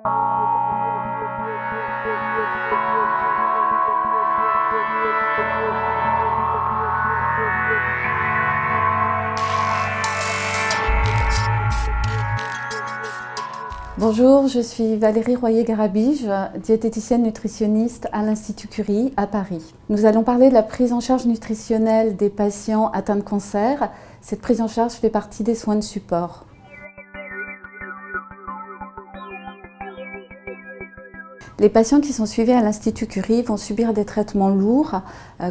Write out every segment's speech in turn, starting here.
Bonjour, je suis Valérie Royer-Garabige, diététicienne nutritionniste à l'Institut Curie à Paris. Nous allons parler de la prise en charge nutritionnelle des patients atteints de cancer. Cette prise en charge fait partie des soins de support. Les patients qui sont suivis à l'Institut Curie vont subir des traitements lourds,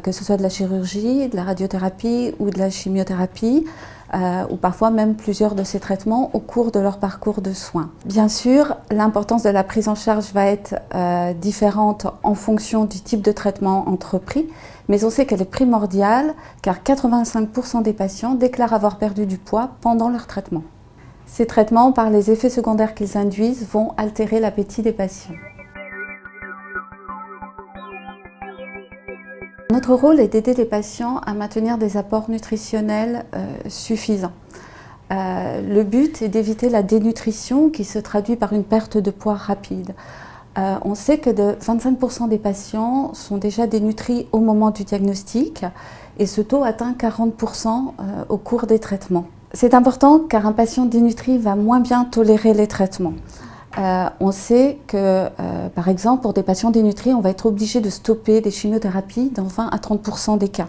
que ce soit de la chirurgie, de la radiothérapie ou de la chimiothérapie, ou parfois même plusieurs de ces traitements au cours de leur parcours de soins. Bien sûr, l'importance de la prise en charge va être différente en fonction du type de traitement entrepris, mais on sait qu'elle est primordiale car 85% des patients déclarent avoir perdu du poids pendant leur traitement. Ces traitements, par les effets secondaires qu'ils induisent, vont altérer l'appétit des patients. Notre rôle est d'aider les patients à maintenir des apports nutritionnels suffisants. Le but est d'éviter la dénutrition qui se traduit par une perte de poids rapide. On sait que 25% des patients sont déjà dénutris au moment du diagnostic et ce taux atteint 40% au cours des traitements. C'est important car un patient dénutri va moins bien tolérer les traitements. On sait que, par exemple, pour des patients dénutris, on va être obligé de stopper des chimiothérapies dans 20 à 30% des cas.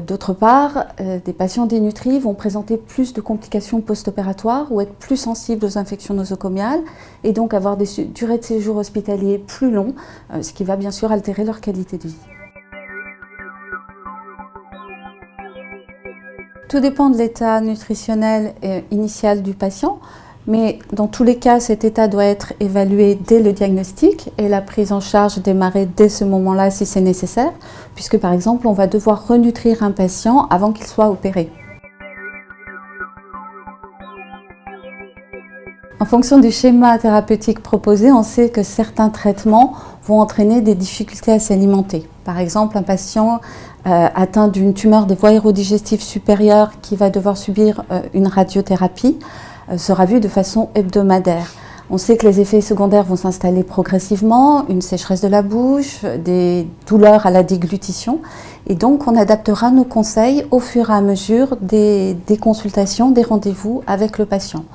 D'autre part, des patients dénutris vont présenter plus de complications post-opératoires ou être plus sensibles aux infections nosocomiales et donc avoir des durées de séjour hospitalier plus longues, ce qui va bien sûr altérer leur qualité de vie. Tout dépend de l'état nutritionnel initial du patient. Mais dans tous les cas, cet état doit être évalué dès le diagnostic et la prise en charge démarrer dès ce moment-là si c'est nécessaire, puisque par exemple, on va devoir renutrir un patient avant qu'il soit opéré. En fonction du schéma thérapeutique proposé, on sait que certains traitements vont entraîner des difficultés à s'alimenter. Par exemple, un patient atteint d'une tumeur des voies aérodigestives supérieures qui va devoir subir une radiothérapie sera vu de façon hebdomadaire. On sait que les effets secondaires vont s'installer progressivement, une sécheresse de la bouche, des douleurs à la déglutition, et donc on adaptera nos conseils au fur et à mesure des consultations, des rendez-vous avec le patient.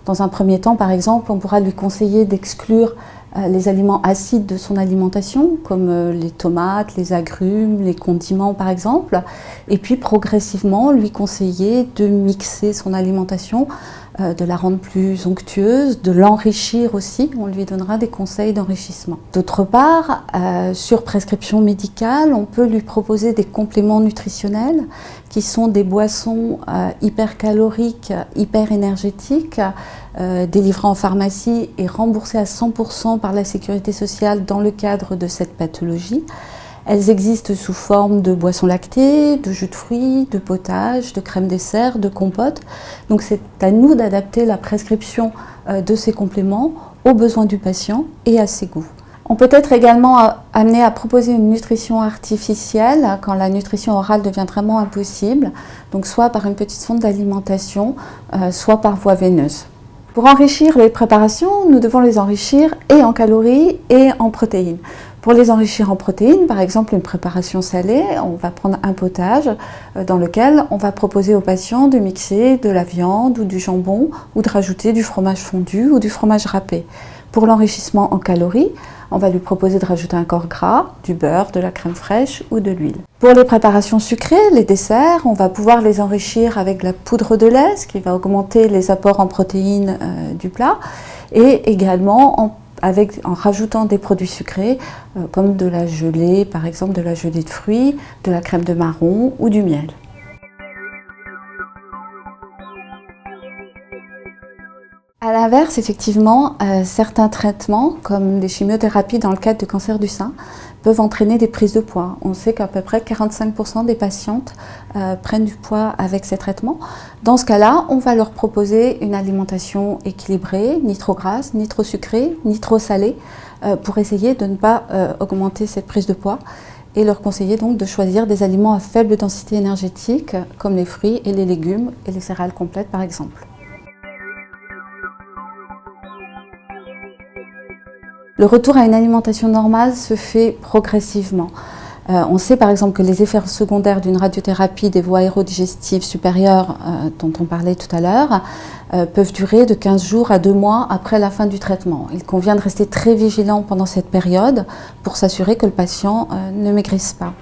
Dans un premier temps, par exemple, on pourra lui conseiller d'exclure les aliments acides de son alimentation, comme les tomates, les agrumes, les condiments par exemple, et puis progressivement lui conseiller de mixer son alimentation, de la rendre plus onctueuse, de l'enrichir aussi, on lui donnera des conseils d'enrichissement. D'autre part, sur prescription médicale, on peut lui proposer des compléments nutritionnels qui sont des boissons hypercaloriques, hyper énergétiques, délivrées en pharmacie et remboursées à 100% par la sécurité sociale dans le cadre de cette pathologie. Elles existent sous forme de boissons lactées, de jus de fruits, de potage, de crème dessert, de compote. Donc c'est à nous d'adapter la prescription de ces compléments aux besoins du patient et à ses goûts. On peut être également amené à proposer une nutrition artificielle quand la nutrition orale devient vraiment impossible, donc soit par une petite sonde d'alimentation, soit par voie veineuse. Pour enrichir les préparations, nous devons les enrichir et en calories et en protéines. Pour les enrichir en protéines, par exemple une préparation salée, on va prendre un potage dans lequel on va proposer aux patients de mixer de la viande ou du jambon ou de rajouter du fromage fondu ou du fromage râpé. Pour l'enrichissement en calories, on va lui proposer de rajouter un corps gras, du beurre, de la crème fraîche ou de l'huile. Pour les préparations sucrées, les desserts, on va pouvoir les enrichir avec la poudre de lait, ce qui va augmenter les apports en protéines du plat, et également en rajoutant des produits sucrés comme de la gelée, par exemple de la gelée de fruits, de la crème de marron ou du miel. À l'inverse, effectivement, certains traitements, comme des chimiothérapies dans le cadre du cancer du sein, peuvent entraîner des prises de poids. On sait qu'à peu près 45% des patientes prennent du poids avec ces traitements. Dans ce cas-là, on va leur proposer une alimentation équilibrée, ni trop grasse, ni trop sucrée, ni trop salée, pour essayer de ne pas augmenter cette prise de poids et leur conseiller donc de choisir des aliments à faible densité énergétique, comme les fruits et les légumes et les céréales complètes par exemple. Le retour à une alimentation normale se fait progressivement. On sait par exemple que les effets secondaires d'une radiothérapie des voies aérodigestives supérieures, dont on parlait tout à l'heure, peuvent durer de 15 jours à 2 mois après la fin du traitement. Il convient de rester très vigilant pendant cette période pour s'assurer que le patient ne maigrisse pas.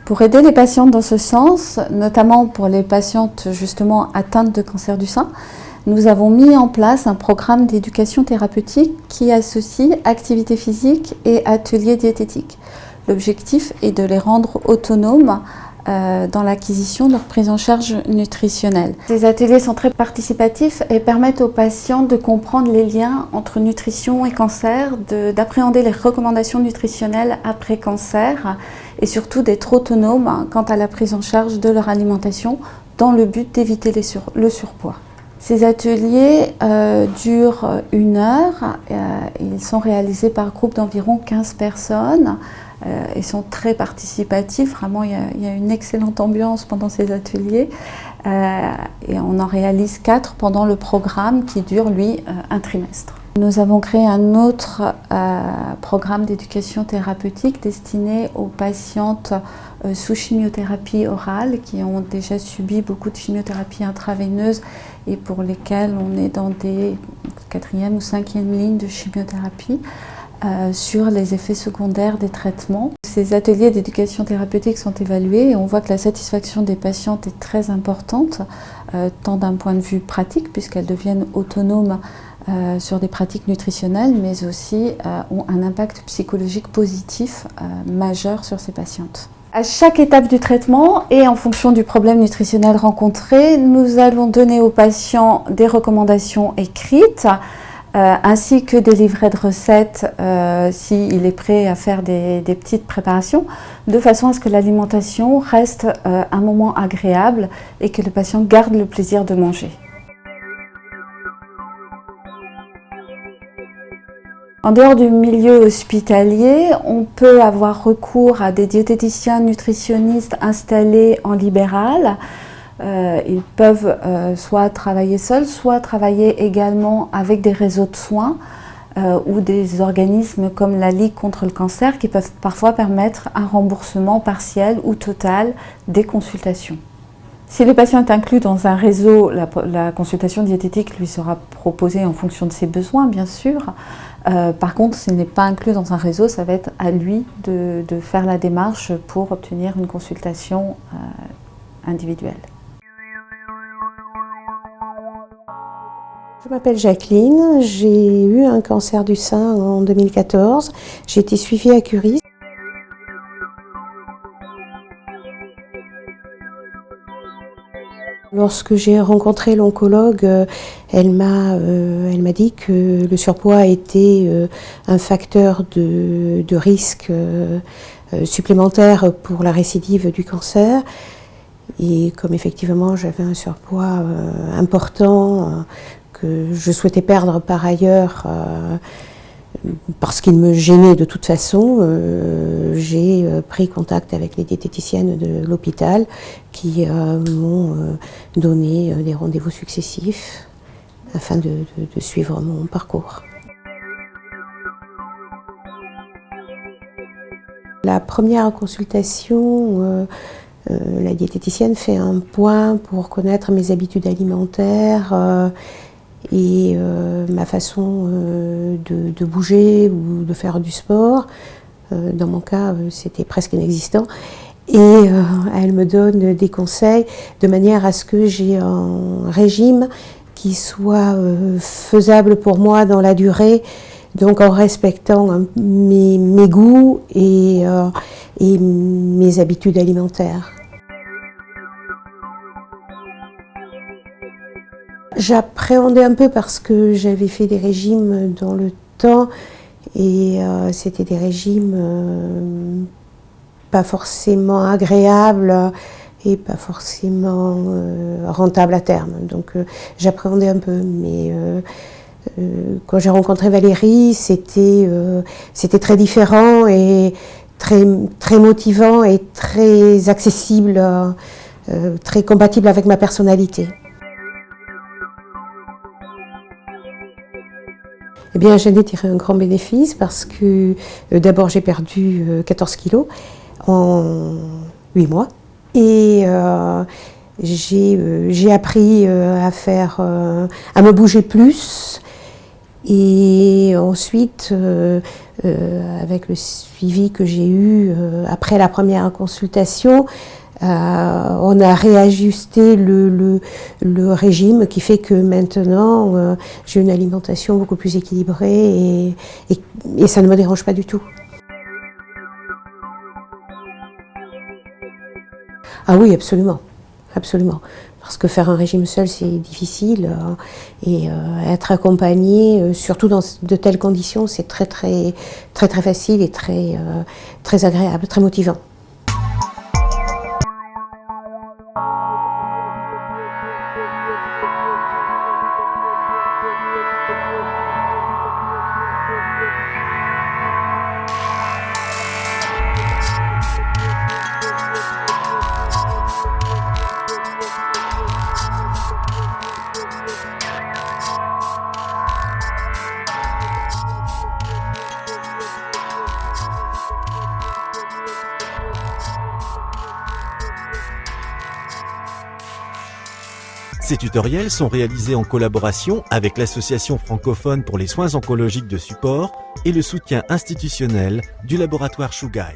Pour aider les patientes dans ce sens, notamment pour les patientes justement atteintes de cancer du sein, nous avons mis en place un programme d'éducation thérapeutique qui associe activité physique et ateliers diététiques. L'objectif est de les rendre autonomes dans l'acquisition de leur prise en charge nutritionnelle. Ces ateliers sont très participatifs et permettent aux patients de comprendre les liens entre nutrition et cancer, d'appréhender les recommandations nutritionnelles après cancer et surtout d'être autonomes quant à la prise en charge de leur alimentation dans le but d'éviter le surpoids. Ces ateliers durent 1 heure, ils sont réalisés par groupe d'environ 15 personnes. Ils sont très participatifs, vraiment il y a une excellente ambiance pendant ces ateliers et on en réalise 4 pendant le programme qui dure lui 1 trimestre. Nous avons créé un autre programme d'éducation thérapeutique destiné aux patientes sous chimiothérapie orale qui ont déjà subi beaucoup de chimiothérapie intraveineuse et pour lesquelles on est dans des 4e ou 5e lignes de chimiothérapie. Sur les effets secondaires des traitements. Ces ateliers d'éducation thérapeutique sont évalués et on voit que la satisfaction des patientes est très importante, tant d'un point de vue pratique, puisqu'elles deviennent autonomes sur des pratiques nutritionnelles, mais aussi ont un impact psychologique positif majeur sur ces patientes. À chaque étape du traitement et en fonction du problème nutritionnel rencontré, nous allons donner aux patients des recommandations écrites, ainsi que des livrets de recettes s'il est prêt à faire des petites préparations, de façon à ce que l'alimentation reste un moment agréable et que le patient garde le plaisir de manger. En dehors du milieu hospitalier, on peut avoir recours à des diététiciens nutritionnistes installés en libéral. Ils peuvent soit travailler seuls, soit travailler également avec des réseaux de soins ou des organismes comme la Ligue contre le cancer qui peuvent parfois permettre un remboursement partiel ou total des consultations. Si le patient est inclus dans un réseau, la consultation diététique lui sera proposée en fonction de ses besoins, bien sûr. Par contre, s'il n'est pas inclus dans un réseau, ça va être à lui de faire la démarche pour obtenir une consultation individuelle. Je m'appelle Jacqueline, j'ai eu un cancer du sein en 2014. J'ai été suivie à Curie. Lorsque j'ai rencontré l'oncologue, elle m'a dit que le surpoids était un facteur de risque supplémentaire pour la récidive du cancer. Et comme effectivement j'avais un surpoids important, que je souhaitais perdre par ailleurs parce qu'il me gênait de toute façon, j'ai pris contact avec les diététiciennes de l'hôpital qui m'ont donné des rendez-vous successifs afin de suivre mon parcours. La première consultation, la diététicienne fait un point pour connaître mes habitudes alimentaires et ma façon de bouger ou de faire du sport. Dans mon cas, c'était presque inexistant. Et elle me donne des conseils de manière à ce que j'ai un régime qui soit faisable pour moi dans la durée, donc en respectant mes goûts et mes habitudes alimentaires. J'appréhendais un peu parce que j'avais fait des régimes dans le temps et c'était des régimes pas forcément agréables et pas forcément rentables à terme. Donc j'appréhendais un peu, mais quand j'ai rencontré Valérie, c'était très différent et très motivant et très accessible, très compatible avec ma personnalité. bien, j'en ai tiré un grand bénéfice parce que d'abord j'ai perdu 14 kilos en 8 mois et j'ai appris à me bouger plus. Et ensuite, avec le suivi que j'ai eu après la première consultation, on a réajusté le régime qui fait que maintenant j'ai une alimentation beaucoup plus équilibrée et ça ne me dérange pas du tout. Ah oui, absolument, absolument. Parce que faire un régime seul, c'est difficile et être accompagné, surtout dans de telles conditions, c'est très facile et très agréable, très motivant. Ces tutoriels sont réalisés en collaboration avec l'Association francophone pour les soins oncologiques de support et le soutien institutionnel du laboratoire Chugai.